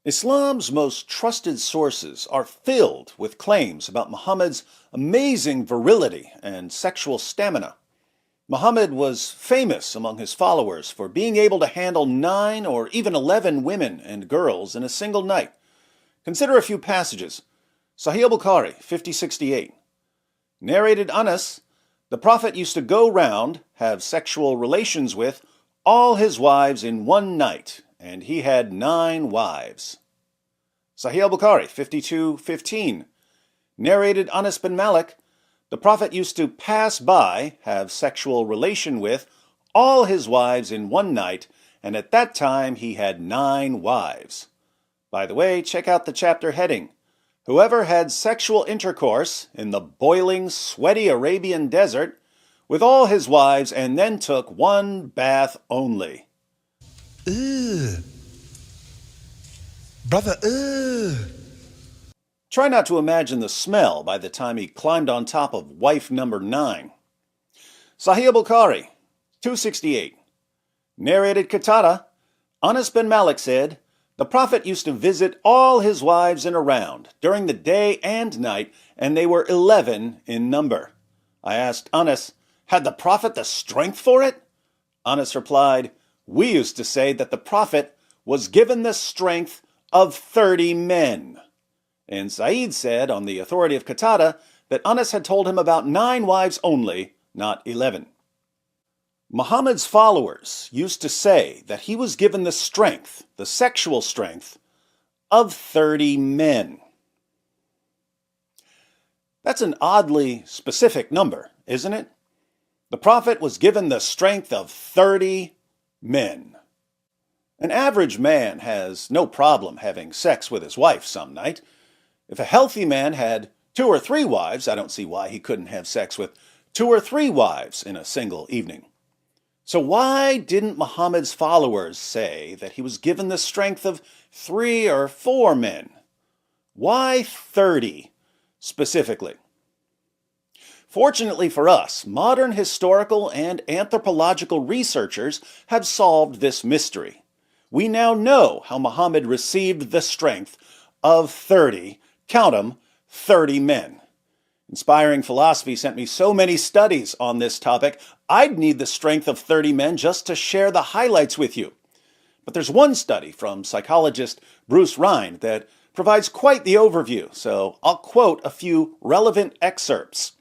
Islam's most trusted sources are filled with claims about Muhammad's amazing virility and sexual stamina. Muhammad was famous among his followers for being able to handle 9 or even 11 women and girls in a single night. Consider a few passages. Sahih al-Bukhari, 5068. Narrated Anas, the Prophet used to go round, have sexual relations with, all his wives in one night, and he had 9 wives. Sahih al-Bukhari, 5215. Narrated Anas bin Malik, the Prophet used to pass by, have sexual relation with, all his wives in one night, and at that time he had 9 wives. By the way, check out the chapter heading. Whoever had sexual intercourse in the boiling, sweaty Arabian desert with all his wives and then took one bath only. Ugh. Brother, ugh. Try not to imagine the smell by the time he climbed on top of wife number 9. Sahih al-Bukhari, 268. Narrated Qatada, Anas bin Malik said, the Prophet used to visit all his wives in a round during the day and night, and they were 11 in number. I asked Anas, had the Prophet the strength for it? Anas replied, we used to say that the Prophet was given the strength of 30 men. And Sa'id said, on the authority of Qatada, that Anas had told him about 9 wives only, not 11. Muhammad's followers used to say that he was given the strength, the sexual strength, of 30 men. That's an oddly specific number, isn't it? The Prophet was given the strength of 30 men. An average man has no problem having sex with his wife some night. If a healthy man had 2 or 3 wives, I don't see why he couldn't have sex with 2 or 3 wives in a single evening. So why didn't Muhammad's followers say that he was given the strength of 3 or 4 men? Why 30 specifically? Fortunately for us, modern historical and anthropological researchers have solved this mystery. We now know how Muhammad received the strength of 30, count 'em, 30 men. Inspiring Philosophy sent me so many studies on this topic, I'd need the strength of 30 men just to share the highlights with you. But there's one study from psychologist Bruce Rhind that provides quite the overview, so I'll quote a few relevant excerpts.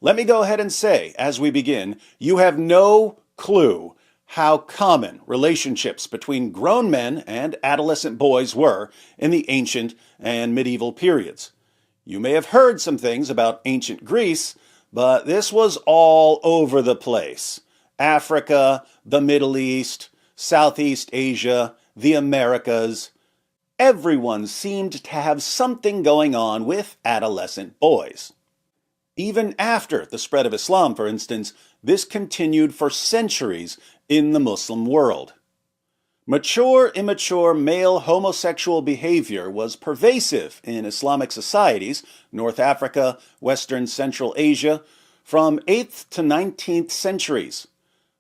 Let me go ahead and say, as we begin, you have no clue how common relationships between grown men and adolescent boys were in the ancient and medieval periods. You may have heard some things about ancient Greece, but this was all over the place. Africa, the Middle East, Southeast Asia, the Americas. Everyone seemed to have something going on with adolescent boys. Even after the spread of Islam, for instance, this continued for centuries in the Muslim world. Mature, immature male homosexual behavior was pervasive in Islamic societies, North Africa, Western Central Asia, from 8th to 19th centuries.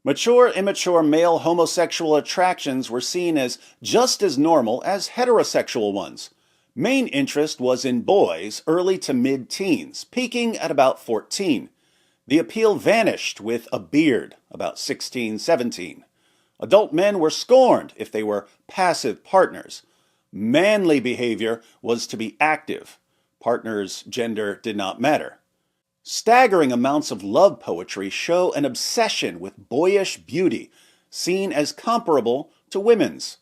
Mature, immature male homosexual attractions were seen as just as normal as heterosexual ones. Main interest was in boys early to mid-teens, peaking at about 14. The appeal vanished with a beard, about 16, 17. Adult men were scorned if they were passive partners. Manly behavior was to be active. Partners' gender did not matter. Staggering amounts of love poetry show an obsession with boyish beauty, seen as comparable to women's.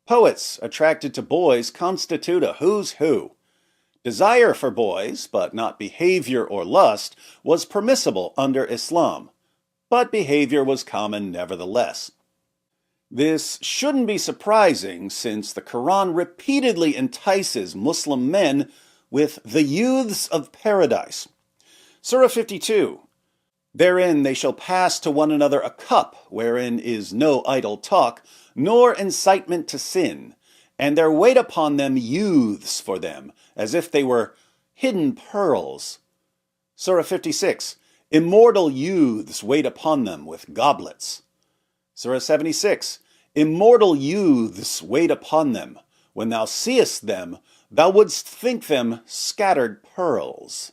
Poets attracted to boys constitute a who's who. Desire for boys, but not behavior or lust, was permissible under Islam, but behavior was common nevertheless. This shouldn't be surprising since the Quran repeatedly entices Muslim men with the youths of paradise. Surah 52, therein they shall pass to one another a cup wherein is no idle talk, nor incitement to sin, and there wait upon them youths for them, as if they were hidden pearls. Surah 56, immortal youths wait upon them with goblets. Surah 76, immortal youths wait upon them When thou seest them, thou wouldst think them scattered pearls.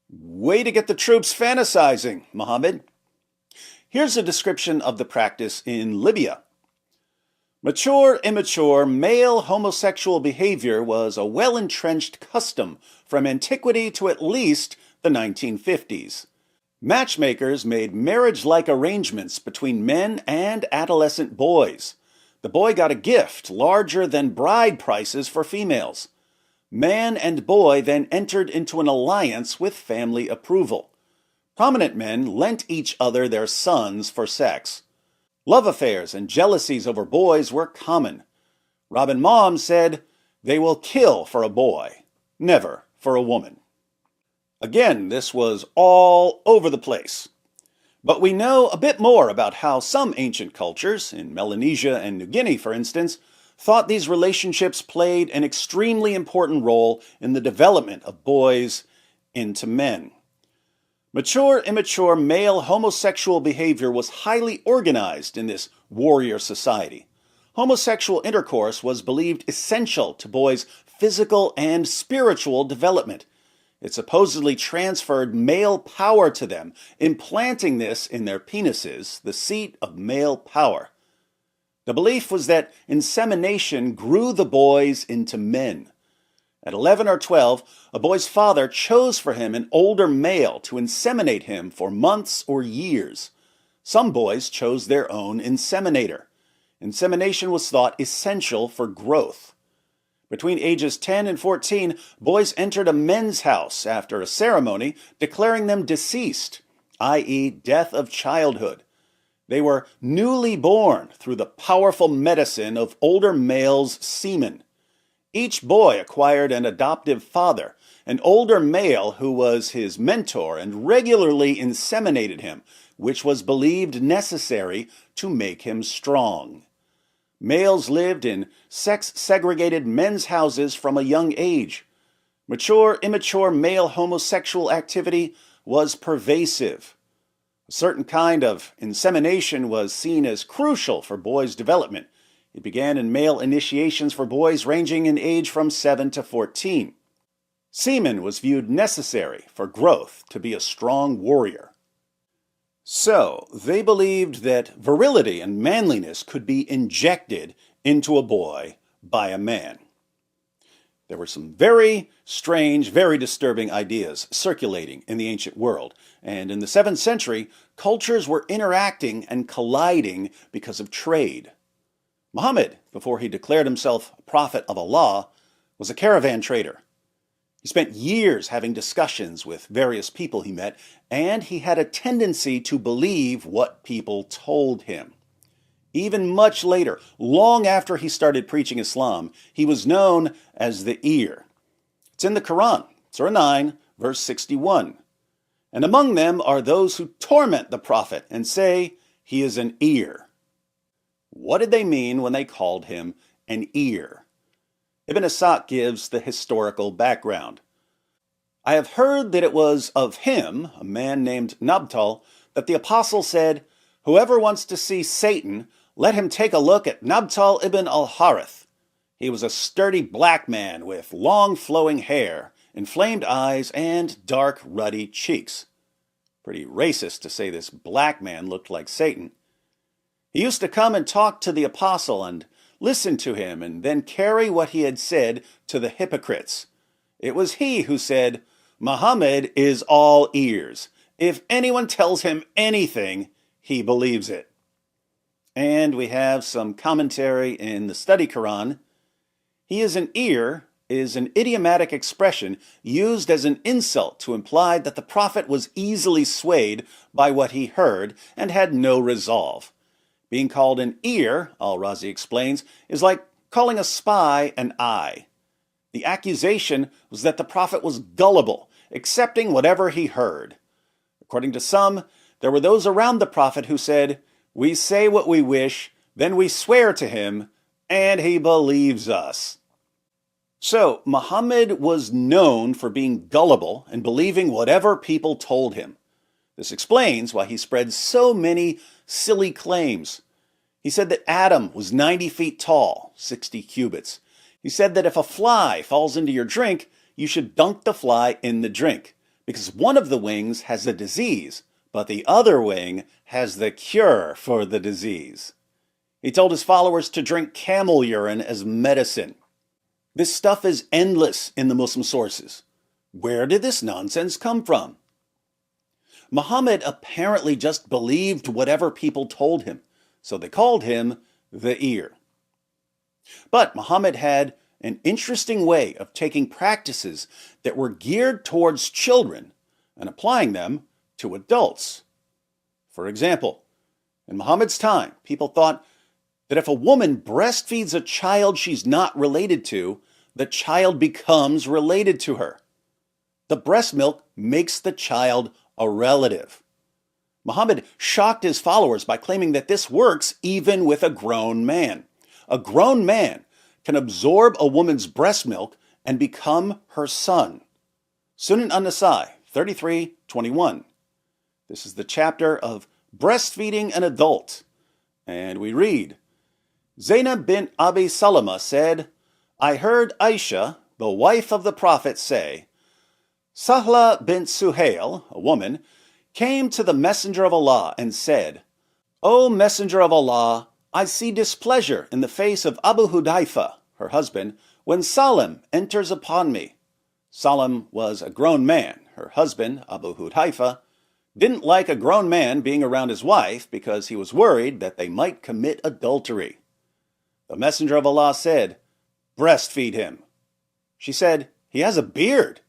Way to get the troops fantasizing, Muhammad. Here's a description of the practice in Libya. Mature, immature, male homosexual behavior was a well-entrenched custom from antiquity to at least the 1950s. Matchmakers made marriage-like arrangements between men and adolescent boys. The boy got a gift larger than bride prices for females. Man and boy then entered into an alliance with family approval. Prominent men lent each other their sons for sex. Love affairs and jealousies over boys were common. Robin Mom said, "They will kill for a boy, never for a woman." Again, this was all over the place. But we know a bit more about how some ancient cultures, in Melanesia and New Guinea for instance, thought these relationships played an extremely important role in the development of boys into men. Mature, immature male homosexual behavior was highly organized in this warrior society. Homosexual intercourse was believed essential to boys' physical and spiritual development. It supposedly transferred male power to them, implanting this in their penises, the seat of male power. The belief was that insemination grew the boys into men. At 11 or 12, a boy's father chose for him an older male to inseminate him for months or years. Some boys chose their own inseminator. Insemination was thought essential for growth. Between ages 10 and 14, boys entered a men's house after a ceremony declaring them deceased, i.e., death of childhood. They were newly born through the powerful medicine of older males' semen. Each boy acquired an adoptive father, an older male who was his mentor and regularly inseminated him, which was believed necessary to make him strong. Males lived in sex-segregated men's houses from a young age. Mature, immature male homosexual activity was pervasive. A certain kind of insemination was seen as crucial for boys' development. It began in male initiations for boys ranging in age from 7 to 14. Semen was viewed necessary for growth to be a strong warrior. So, they believed that virility and manliness could be injected into a boy by a man. There were some very strange, very disturbing ideas circulating in the ancient world, and in the 7th century, cultures were interacting and colliding because of trade. Muhammad, before he declared himself a prophet of Allah, was a caravan trader. He spent years having discussions with various people he met, and he had a tendency to believe what people told him. Even much later, long after he started preaching Islam, he was known as the ear. It's in the Quran, Surah 9, verse 61. And among them are those who torment the Prophet and say he is an ear. What did they mean when they called him an ear? Ibn Ishaq gives the historical background. I have heard that it was of him, a man named Nabtal, that the apostle said, "Whoever wants to see Satan, let him take a look at Nabtal ibn al-Harith. He was a sturdy black man with long flowing hair, inflamed eyes, and dark ruddy cheeks." Pretty racist to say this black man looked like Satan. He used to come and talk to the apostle and listen to him and then carry what he had said to the hypocrites. It was he who said, "Muhammad is all ears. If anyone tells him anything, he believes it." And we have some commentary in the Study Quran. He is an ear is an idiomatic expression used as an insult to imply that the prophet was easily swayed by what he heard and had no resolve. Being called an ear, Al-Razi explains, is like calling a spy an eye. The accusation was that the prophet was gullible, accepting whatever he heard. According to some, there were those around the prophet who said, "We say what we wish, then we swear to him, and he believes us." So, Muhammad was known for being gullible and believing whatever people told him. This explains why he spread so many silly claims. He said that Adam was 90 feet tall, 60 cubits. He said that if a fly falls into your drink, you should dunk the fly in the drink, because one of the wings has a disease, but the other wing has the cure for the disease. He told his followers to drink camel urine as medicine. This stuff is endless in the Muslim sources. Where did this nonsense come from? Muhammad apparently just believed whatever people told him, so they called him the ear. But Muhammad had an interesting way of taking practices that were geared towards children and applying them to adults. For example, in Muhammad's time, people thought that if a woman breastfeeds a child she's not related to, the child becomes related to her. The breast milk makes the child a relative. Muhammad shocked his followers by claiming that this works even with a grown man. A grown man can absorb a woman's breast milk and become her son. Sunan an-Nasai 33:21. This is the chapter of breastfeeding an adult. And we read, Zainab bint Abi Salama said, I heard Aisha, the wife of the Prophet, say, Sahla bint Suhail, a woman, came to the Messenger of Allah and said, O Messenger of Allah, I see displeasure in the face of Abu Hudayfa, her husband, when Salim enters upon me. Salim was a grown man. Her husband, Abu Hudayfa, didn't like a grown man being around his wife because he was worried that they might commit adultery. The Messenger of Allah said, breastfeed him. She said, he has a beard.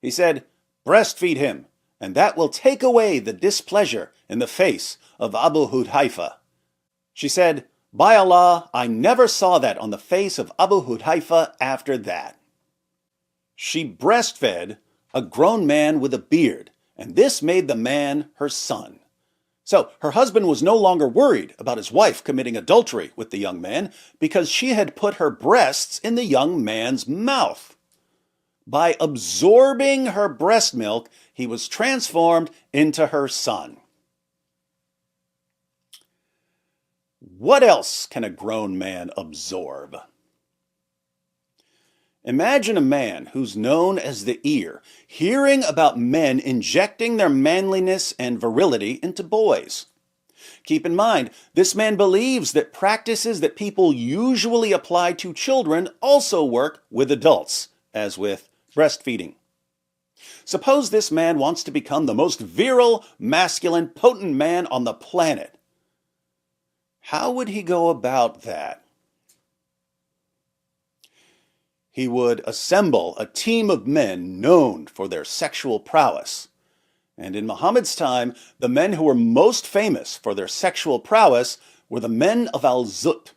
He said, breastfeed him, and that will take away the displeasure in the face of Abu Hudayfa. She said, by Allah, I never saw that on the face of Abu Hudayfa after that. She breastfed a grown man with a beard, and this made the man her son. So her husband was no longer worried about his wife committing adultery with the young man because she had put her breasts in the young man's mouth. By absorbing her breast milk, he was transformed into her son. What else can a grown man absorb? Imagine a man who's known as the ear, hearing about men injecting their manliness and virility into boys. Keep in mind, this man believes that practices that people usually apply to children also work with adults, as with breastfeeding. Suppose this man wants to become the most virile, masculine, potent man on the planet. How would he go about that? He would assemble a team of men known for their sexual prowess. And in Muhammad's time, the men who were most famous for their sexual prowess were the men of Al-Zut.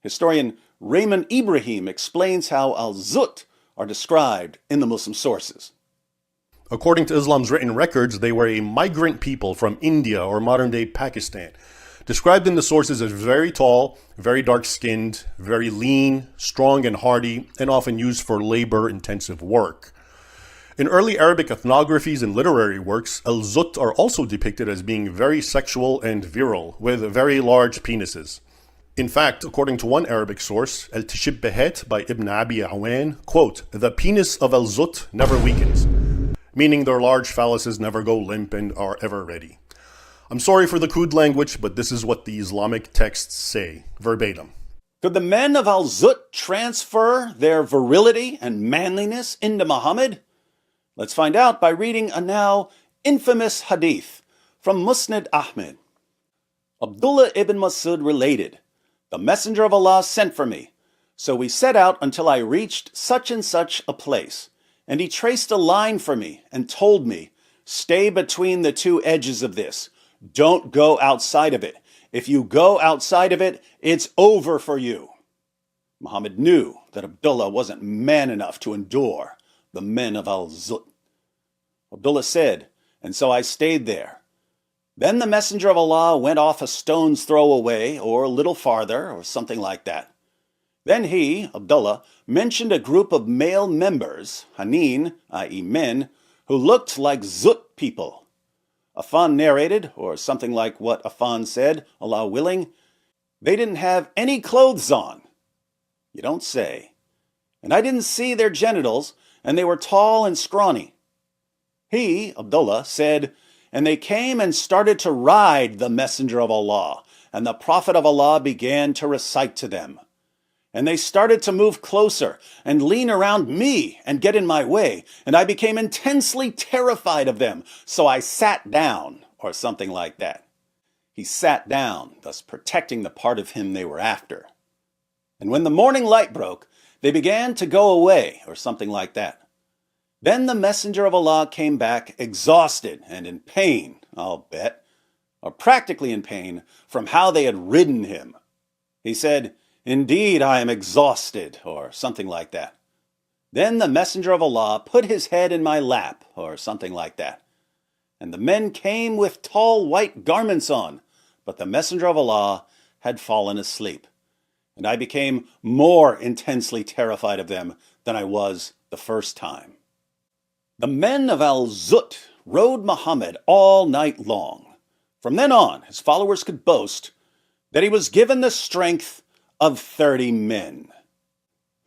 Historian Raymond Ibrahim explains how Al-Zut are described in the Muslim sources. According to Islam's written records, they were a migrant people from India or modern-day Pakistan, described in the sources as very tall, very dark-skinned, very lean, strong and hardy, and often used for labor-intensive work. In early Arabic ethnographies and literary works, Al-Zut are also depicted as being very sexual and virile, with very large penises. In fact, according to one Arabic source, Al-Tashibbahat by Ibn Abi Awan, quote, the penis of Al-Zut never weakens, meaning their large phalluses never go limp and are ever ready. I'm sorry for the crude language, but this is what the Islamic texts say, verbatim. Could the men of Al-Zut transfer their virility and manliness into Muhammad? Let's find out by reading a now infamous hadith from Musnad Ahmed. Abdullah ibn Masud related, the Messenger of Allah sent for me, so we set out until I reached such and such a place, and he traced a line for me and told me, stay between the two edges of this. Don't go outside of it. If you go outside of it, it's over for you. Muhammad knew that Abdullah wasn't man enough to endure the men of Al-Zut. Abdullah said, and so I stayed there. Then the Messenger of Allah went off a stone's throw away, or a little farther, or something like that. Then he, Abdullah, mentioned a group of male members, Hanin, i.e. men, who looked like Zut people. Affan narrated, or something like what Affan said, Allah willing, they didn't have any clothes on. You don't say. and I didn't see their genitals, and they were tall and scrawny. He, Abdullah, said, and they came and started to ride the Messenger of Allah, and the Prophet of Allah began to recite to them. And they started to move closer and lean around me and get in my way, and I became intensely terrified of them, so I sat down, or something like that. He sat down, thus protecting the part of him they were after. And when the morning light broke, they began to go away, or something like that. Then the Messenger of Allah came back exhausted and in pain, I'll bet, or practically in pain, from how they had ridden him. He said, "Indeed, I am exhausted," or something like that. Then the Messenger of Allah put his head in my lap, or something like that. And the men came with tall white garments on, but the Messenger of Allah had fallen asleep. And I became more intensely terrified of them than I was the first time. The men of Al-Zut rode Muhammad all night long. From then on, his followers could boast that he was given the strength of 30 men.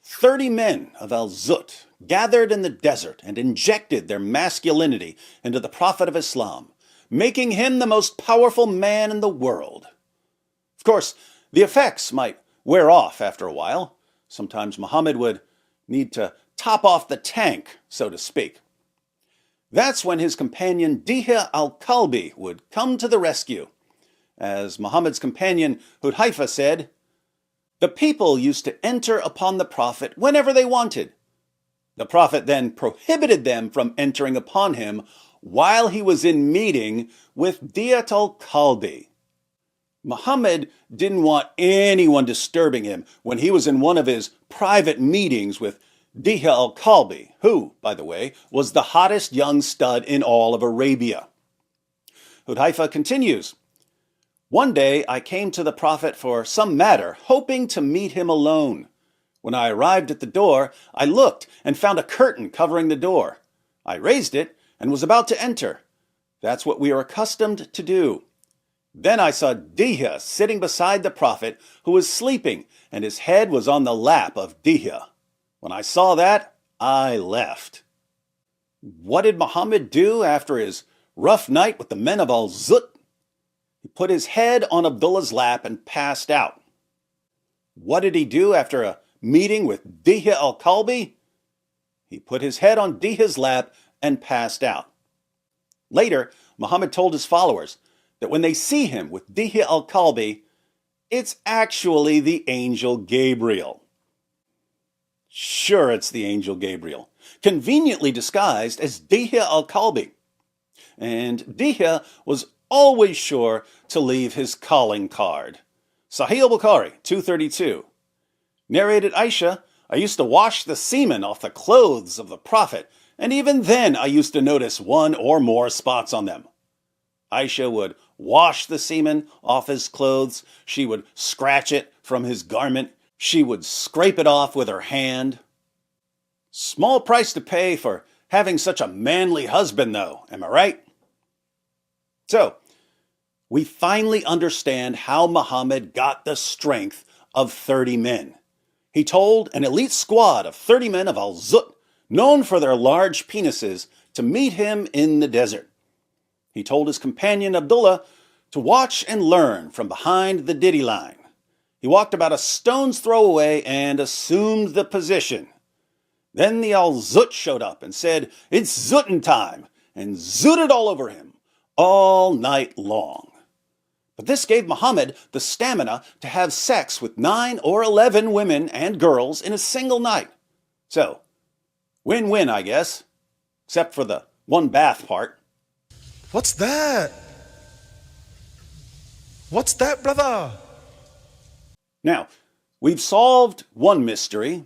30 men of Al-Zut gathered in the desert and injected their masculinity into the Prophet of Islam, making him the most powerful man in the world. Of course, the effects might wear off after a while. Sometimes Muhammad would need to top off the tank, so to speak. That's when his companion Dihya al-Kalbi would come to the rescue. As Muhammad's companion Hudhaifa said, "The people used to enter upon the Prophet whenever they wanted. The Prophet then prohibited them from entering upon him while he was in meeting with Dihya al-Kalbi. Muhammad didn't want anyone disturbing him when he was in one of his private meetings with Dihya al-Kalbi, who, by the way, was the hottest young stud in all of Arabia." Hudhaifa continues, "One day I came to the Prophet for some matter, hoping to meet him alone. When I arrived at the door, I looked and found a curtain covering the door. I raised it and was about to enter. That's what we are accustomed to do. Then I saw Dihya sitting beside the Prophet, who was sleeping, and his head was on the lap of Dihya. When I saw that, I left." What did Muhammad do after his rough night with the men of Al-Zut? He put his head on Abdullah's lap and passed out. What did he do after a meeting with Dihya al-Kalbi? He put his head on Dihya's lap and passed out. Later, Muhammad told his followers that when they see him with Dihya al-Kalbi, it's actually the angel Gabriel. Sure, it's the angel Gabriel, conveniently disguised as Dihya al-Kalbi. And Dihya was always sure to leave his calling card. Sahih al-Bukhari, 232. Narrated Aisha, "I used to wash the semen off the clothes of the Prophet, and even then I used to notice one or more spots on them." Aisha would wash the semen off his clothes. She would scratch it from his garment. She would scrape it off with her hand. Small price to pay for having such a manly husband, though, am I right? So, we finally understand how Muhammad got the strength of 30 men. He told an elite squad of 30 men of Al-Zut, known for their large penises, to meet him in the desert. He told his companion Abdullah to watch and learn from behind the ditty line. He walked about a stone's throw away and assumed the position. Then the Al-Zut showed up and said, "It's Zutin time," and zooted all over him all night long. But this gave Muhammad the stamina to have sex with 9 or 11 women and girls in a single night. So, win-win, I guess, except for the one bath part. What's that? What's that, brother? Now, we've solved one mystery,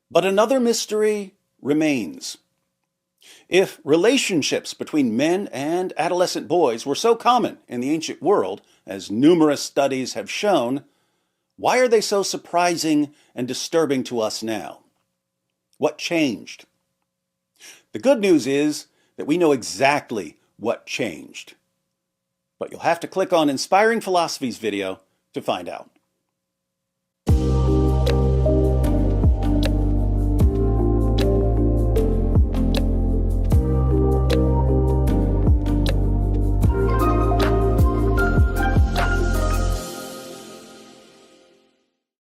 but another mystery remains. If relationships between men and adolescent boys were so common in the ancient world, as numerous studies have shown, why are they so surprising and disturbing to us now? What changed? The good news is that we know exactly what changed. But you'll have to click on Inspiring Philosophy's video to find out.